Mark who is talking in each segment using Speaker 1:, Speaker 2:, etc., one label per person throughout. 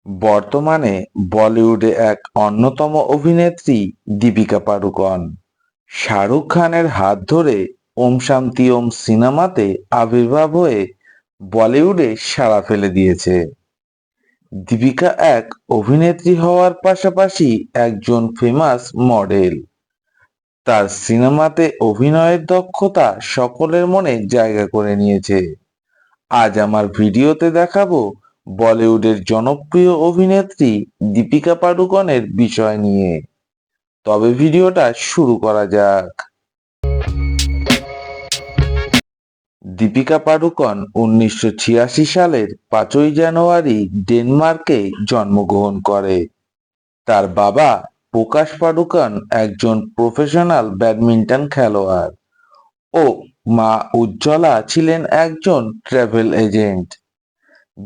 Speaker 1: বর্তমানে বলিউডে এক অন্যতম অভিনেত্রী দীপিকা পাড়ুকোন। শাহরুখ খানের হাত ধরে ওম শান্তি ওম সিনেমাতে আবির্ভাব হয়ে বলিউডে সাড়া ফেলে দিয়েছে। দীপিকা এক অভিনেত্রী হওয়ার পাশাপাশি একজন ফেমাস মডেল। তার সিনেমাতে অভিনয়ের দক্ষতা সকলের মনে জায়গা করে নিয়েছে। আজ আমার ভিডিওতে দেখাবো বলিউডের জনপ্রিয় অভিনেত্রী দীপিকা পাড়ুকোনের বিষয় নিয়ে। তবে ভিডিওটা শুরু করা যাক। দীপিকা পাড়ুকোন 1986 সালের 5ই জানুয়ারি ডেনমার্কে জন্মগ্রহণ করে। তার বাবা প্রকাশ পাড়ুকোন একজন প্রফেশনাল ব্যাডমিন্টন খেলোয়াড় ও মা উজ্জ্বলা ছিলেন একজন ট্রাভেল এজেন্ট।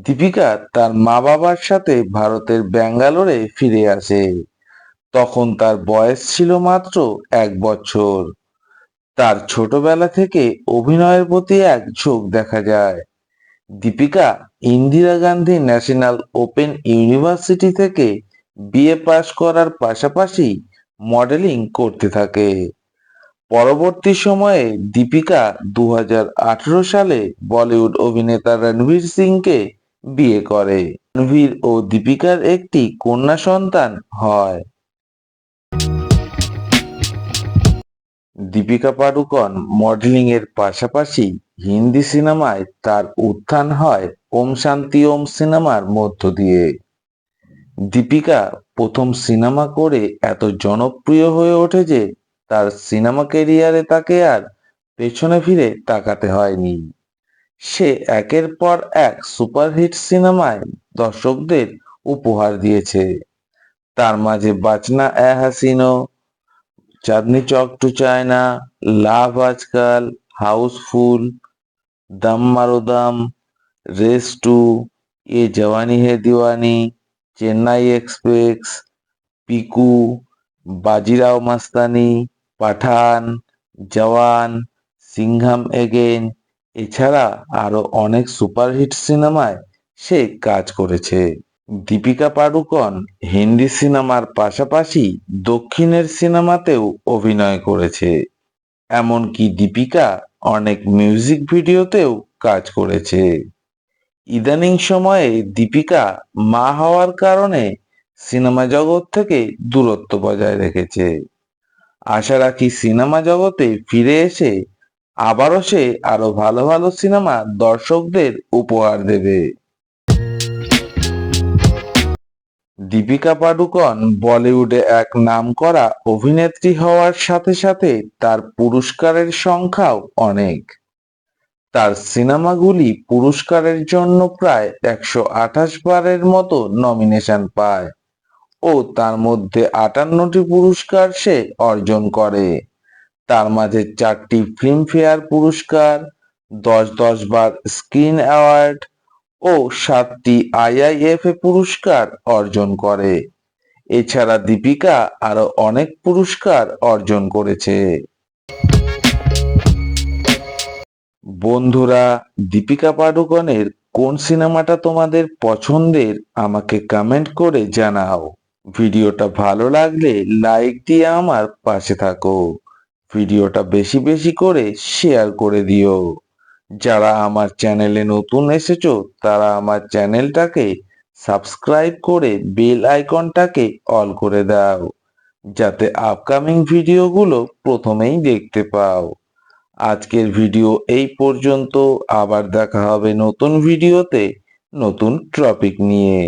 Speaker 1: দীপিকা তার মা-বাবার সাথে ভারতের ব্যাঙ্গালোরে ফিরে আসে। তখন তার বয়স ছিল মাত্র 1 বছর। তার ছোটবেলা থেকে অভিনয়ের প্রতি এক ঝোঁক দেখা যায়। Deepika Indira Gandhi National Open University থেকে বিএ পাশ করার পাশাপাশি মডেলিং করতে থাকে। পরবর্তী সময়ে দীপিকা 2018 সালে বলিউড অভিনেতা রণবীর সিংকে বিয়ে করে। রণবীর ও দীপিকার একটি কন্যা সন্তান হয়। দীপিকা পাড়ুকোন মডেলিং এর পাশাপাশি হিন্দি সিনেমায় তার উত্থান হয় ওম শান্তি ওম সিনেমার মধ্য দিয়ে। দীপিকা প্রথম সিনেমা করে এত জনপ্রিয় হয়ে ওঠে যে তার সিনেমা ক্যারিয়ারে তাকে আর পেছনে ফিরে তাকাতে হয়নি। সে একের পর এক সুপারহিট সিনেমায় দর্শকদের উপহার দিয়েছে। তার মাঝে বাচনা এ হাসিনো, চাঁদনি চক টু চায়না, লাভ আজকাল, হাউসফুল, দম মারো দম, রেস টু, এ জওয়ানি হে দিওয়ানি, চেন্নাই এক্সপ্রেস, পিকু, বাজিরাও মাস্তানি, পাঠান, জওয়ান, সিংঘাম এগেইন এছাড়া আরো অনেক সুপারহিট সিনেমায় সে কাজ করেছে। দীপিকা পাড়ুকোন হিন্দি সিনেমার পাশাপাশি দক্ষিণের সিনেমাতেও অভিনয় করেছে। এমনকি দীপিকা অনেক মিউজিক ভিডিওতেও কাজ করেছে। ইদানিং সময়ে দীপিকা মা হওয়ার কারণে সিনেমা জগৎ থেকে দূরত্ব বজায় রেখেছে। আশা রাখি সিনেমা জগতে ফিরে এসে আবারও সে আরো ভালো ভালো সিনেমা দর্শকদের উপহার দেবে। দীপিকা পাড়ুকোন বলিউডে এক নামকরা অভিনেত্রী হওয়ার সাথে সাথে তার পুরস্কারের সংখ্যাও অনেক। তার সিনেমাগুলি পুরস্কারের জন্য প্রায় 128 বারের মতো নমিনেশন পায় ও তার মধ্যে 58টি পুরস্কার সে অর্জন করে। তার মাঝে 4টি ফিল্মফেয়ার পুরস্কার, 10 বার স্ক্রিন অ্যাওয়ার্ড ও 7টি আইআইএফএ পুরস্কার অর্জন করে। এছাড়া দীপিকা আরো অনেক পুরস্কার অর্জন করেছে। বন্ধুরা, দীপিকা পাড়ুকোনের কোন সিনেমাটা তোমাদের পছন্দের আমাকে কমেন্ট করে জানাও। ভিডিওটা ভালো লাগলে লাইক দিয়ে আমার পাশে থাকো। ভিডিওটা বেশি বেশি করে শেয়ার করে দিও। যারা আমার চ্যানেলে নতুন এসেছো তারা আমার চ্যানেলটাকে সাবস্ক্রাইব করে বেল আইকনটাকে অল করে দাও, যাতে আপকামিং ভিডিওগুলো প্রথমেই দেখতে পাও। আজকের ভিডিও এই পর্যন্ত। আবার দেখা হবে নতুন ভিডিওতে নতুন টপিক নিয়ে।